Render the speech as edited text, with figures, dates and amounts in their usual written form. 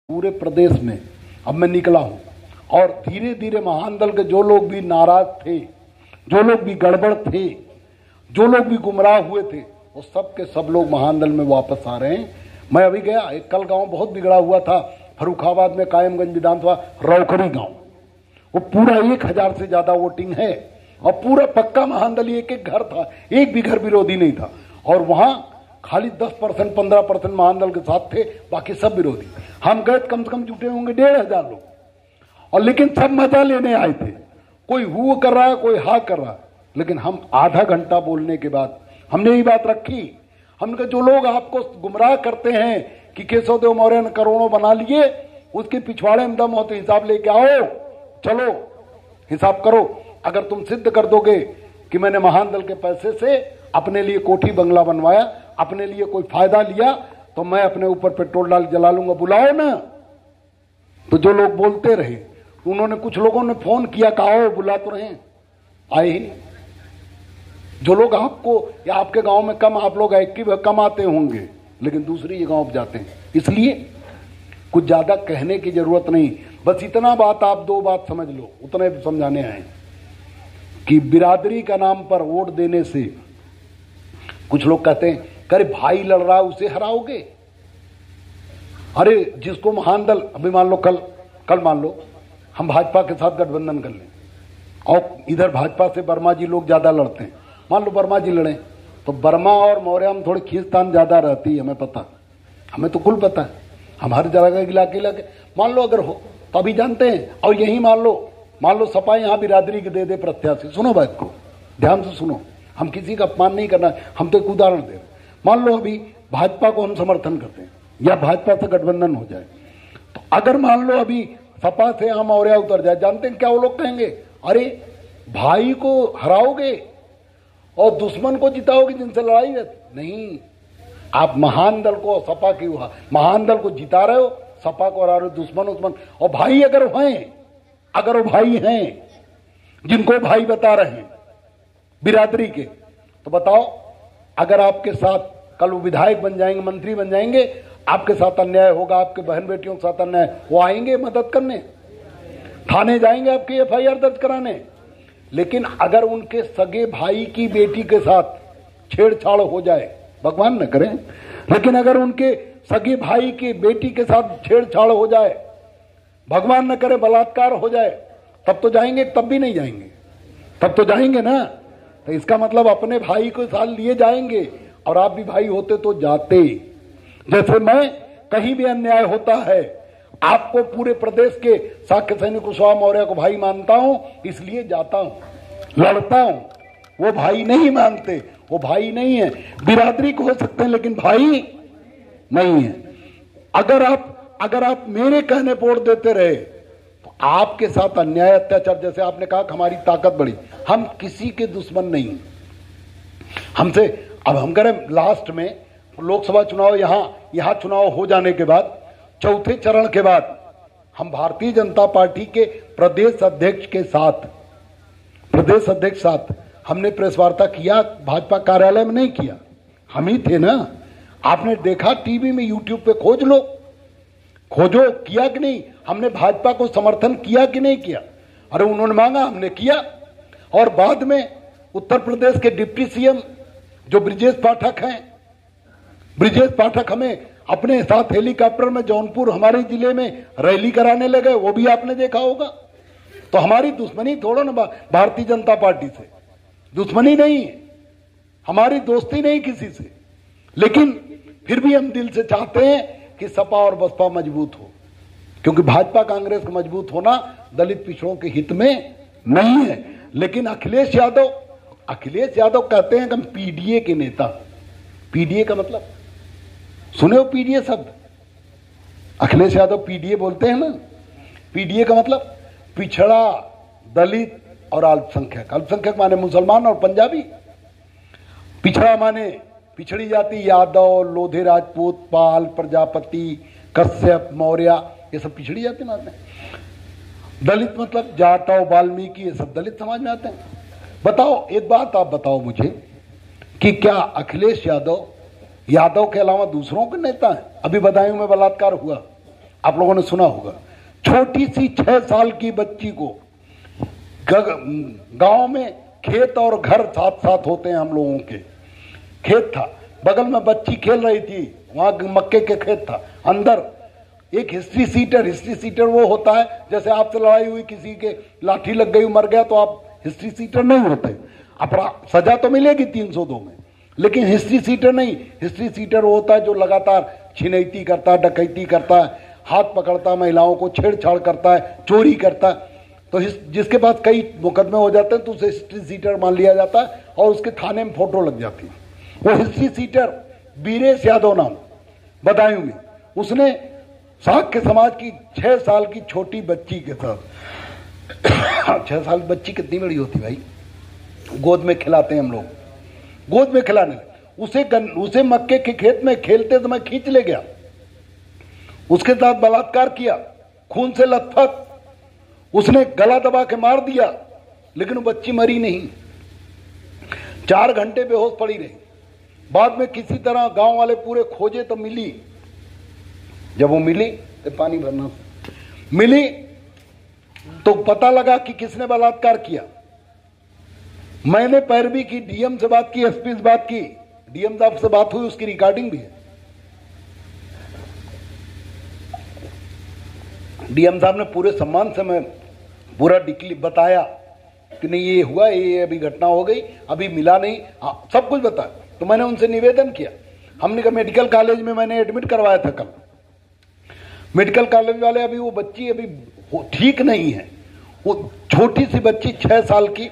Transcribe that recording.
पूरे प्रदेश में अब मैं निकला हूं और धीरे धीरे महानदल के जो लोग भी नाराज थे, जो लोग भी गड़बड़ थे, जो लोग भी गुमराह हुए थे, वो सब के सब लोग महानदल में वापस आ रहे हैं। मैं अभी गया, एक कल गांव बहुत बिगड़ा हुआ था फर्रुखाबाद में, कायमगंज विधानसभा रौकरी गांव, वो पूरा 1000 से ज्यादा वोटिंग है और पूरा पक्का महानदली, एक एक घर था, एक भी घर विरोधी नहीं था। और वहां खाली 10% 15% महानदल के साथ थे, बाकी सब विरोधी। हम गए कम से कम जुटे होंगे 1500 लोग, और लेकिन सब मजा लेने आए थे। कोई हु कर रहा है, कोई हा कर रहा है, लेकिन हम आधा घंटा बोलने के बाद हमने ये बात रखी, हमने कहा जो लोग आपको गुमराह करते हैं कि केशव देव मौर्य ने करोड़ों बना लिए, उसके पिछवाड़े में दम हो तो हिसाब लेके आओ, चलो हिसाब करो। अगर तुम सिद्ध कर दोगे कि मैंने महानदल के पैसे से अपने लिए कोठी बंगला बनवाया, अपने लिए कोई फायदा लिया, तो मैं अपने ऊपर पेट्रोल डाल जला लूंगा, बुलाओ ना। तो जो लोग बोलते रहे, उन्होंने कुछ लोगों ने फोन किया, कहा बुला तो रहे, आए ही नहीं। जो लोग आपको या आपके गांव में कम, आप लोग एक्टिव कम आते होंगे, लेकिन दूसरी जगहों पर जाते हैं। इसलिए कुछ ज्यादा कहने की जरूरत नहीं, बस इतना बात आप 2 बात समझ लो, उतने समझाने आए कि बिरादरी का नाम पर वोट देने से कुछ लोग कहते हैं करे भाई लड़ रहा है उसे हराओगे। अरे जिसको महानदल, अभी मान लो कल मान लो हम भाजपा के साथ गठबंधन कर लें और इधर भाजपा से वर्मा जी लोग ज्यादा लड़ते हैं, मान लो वर्मा जी लड़े, तो वर्मा और मौर्य में थोड़ी खींचतान ज्यादा रहती है, हमें पता, हमें तो कुल पता है, हम हर जगह इलाके मान लो अगर हो तो अभी जानते हैं। और यही मान लो सपा यहाँ बिरादरी के दे प्रत्याशी, सुनो बात को ध्यान से सुनो, हम किसी का अपमान नहीं करना, हम तो एक उदाहरण दे रहे। मान लो अभी भाजपा को हम समर्थन करते हैं या भाजपा से गठबंधन हो जाए, तो अगर मान लो अभी सपा से हम मौर्य उतर जाए, जानते हैं क्या वो लोग कहेंगे, अरे भाई को हराओगे और दुश्मन को जिताओगे जिनसे लड़ाई रहती। नहीं, आप महानदल को, सपा की महानदल को जिता रहे हो, सपा को हरा रहे हो, दुश्मन। और भाई अगर वो भाई हैं जिनको भाई बता रहे हैं बिरादरी के, तो बताओ अगर आपके साथ कल वो विधायक बन जाएंगे, मंत्री बन जाएंगे, आपके साथ अन्याय होगा, आपके बहन बेटियों के साथ अन्याय, वो आएंगे मदद करने, थाने जाएंगे आपकी FIR दर्ज कराने। लेकिन अगर उनके सगे भाई की बेटी के साथ छेड़छाड़ हो जाए, भगवान न करें, लेकिन अगर उनके सगे भाई की बेटी के साथ छेड़छाड़ हो जाए, भगवान न करे बलात्कार हो जाए, तब तो जाएंगे, तब भी नहीं जाएंगे, तब तो जाएंगे ना। तो इसका मतलब अपने भाई को साथ लिए जाएंगे, और आप भी भाई होते तो जाते। जैसे मैं कहीं भी अन्याय होता है, आपको पूरे प्रदेश के शाक्य सैनिक कुशवाहा मौर्य को भाई मानता हूं, इसलिए जाता हूं, लड़ता हूं। वो भाई नहीं मानते, वो भाई नहीं है, बिरादरी को हो सकते हैं लेकिन भाई नहीं है। अगर आप मेरे कहने पर वोट देते रहे तो आपके साथ अन्याय अत्याचार, जैसे आपने कहा कि हमारी ताकत बढ़ी, हम किसी के दुश्मन नहीं, हमसे अब हम करें लास्ट में लोकसभा चुनाव, यहां चुनाव हो जाने के बाद, चौथे चरण के बाद हम भारतीय जनता पार्टी के प्रदेश अध्यक्ष के साथ हमने प्रेस वार्ता किया, भाजपा कार्यालय में नहीं किया, हम ही थे ना। आपने देखा टीवी में, यूट्यूब पे खोजो किया कि नहीं, हमने भाजपा को समर्थन किया कि नहीं किया। अरे उन्होंने मांगा, हमने किया। और बाद में उत्तर प्रदेश के डिप्टी CM जो ब्रिजेश पाठक हैं, ब्रिजेश पाठक हमें अपने साथ हेलीकॉप्टर में जौनपुर हमारे जिले में रैली कराने लगे, वो भी आपने देखा होगा। तो हमारी दुश्मनी थोड़ा ना भारतीय जनता पार्टी से, दुश्मनी नहीं है, हमारी दोस्ती नहीं किसी से, लेकिन फिर भी हम दिल से चाहते हैं कि सपा और बसपा मजबूत हो, क्योंकि भाजपा कांग्रेस का मजबूत होना दलित पिछड़ों के हित में नहीं है। लेकिन अखिलेश यादव कहते हैं कि हम PDA के नेता। PDA का मतलब सुने हो, PDA शब्द, अखिलेश यादव PDA बोलते हैं ना। PDA का मतलब पिछड़ा, दलित और अल्पसंख्यक माने मुसलमान और पंजाबी, पिछड़ा माने पिछड़ी जाति, यादव, लोधे, राजपूत, पाल, प्रजापति, कश्यप, मौर्य, ये सब पिछड़ी जाति में आते हैं। दलित मतलब जाटव, वाल्मीकि, ये सब दलित समाज में आते हैं। बताओ एक बात, आप बताओ मुझे कि क्या अखिलेश यादव के अलावा दूसरों के नेता हैं? अभी बदायूं में बलात्कार हुआ, आप लोगों ने सुना होगा, छोटी सी 6 साल की बच्ची को, गांव में खेत और घर साथ साथ होते हैं हम लोगों के, खेत था, बगल में बच्ची खेल रही थी, वहां मक्के के खेत था, अंदर एक हिस्ट्री सीटर वो होता है जैसे आपसे लड़ाई हुई, किसी के लाठी लग गई, मर गया, तो आप हिस्ट्री सीटर नहीं होते, अपराध सजा तो मिलेगी 302 में, लेकिन हिस्ट्री सीटर नहीं। हिस्ट्री सीटर वो होता है जो लगातार छिनैती करता है, डकैती करता है, हाथ पकड़ता है, महिलाओं को छेड़छाड़ करता है, चोरी करता है, तो जिसके पास कई मुकदमे हो जाते हैं तो उसे हिस्ट्री सीटर मान लिया जाता है और उसके थाने में फोटो लग जाती है। वो हिस्ट्री सीटर बीरेश यादव नाम, बदायूं में, उसने साक्य समाज की 6 साल की छोटी बच्ची के साथ 6 साल बच्ची कितनी बड़ी होती भाई, गोद में खिलाते हैं हम लोग, गोद में खिलाने, उसे मक्के के खेत में खेलते समय खींच ले गया, उसके साथ बलात्कार किया, खून से लथपथ, उसने गला दबा के मार दिया, लेकिन वो बच्ची मरी नहीं, 4 घंटे बेहोश पड़ी रही। बाद में किसी तरह गांव वाले पूरे खोजे तो मिली, जब वो मिली तो पानी भरना मिली तो पता लगा कि किसने बलात्कार किया। मैंने पैरवी की, डीएम से बात की, एसपी से बात की, डीएम साहब से बात हुई, उसकी रिकॉर्डिंग भी है। डीएम साहब ने पूरे सम्मान से मैं पूरा बताया कि नहीं ये हुआ, ये अभी घटना हो गई, अभी मिला नहीं, सब कुछ बताया। तो मैंने उनसे निवेदन किया, हमने कहा मेडिकल कॉलेज में मैंने एडमिट करवाया था कल, मेडिकल कॉलेज वाले अभी वो बच्ची अभी ठीक नहीं है, वो छोटी सी बच्ची 6 साल की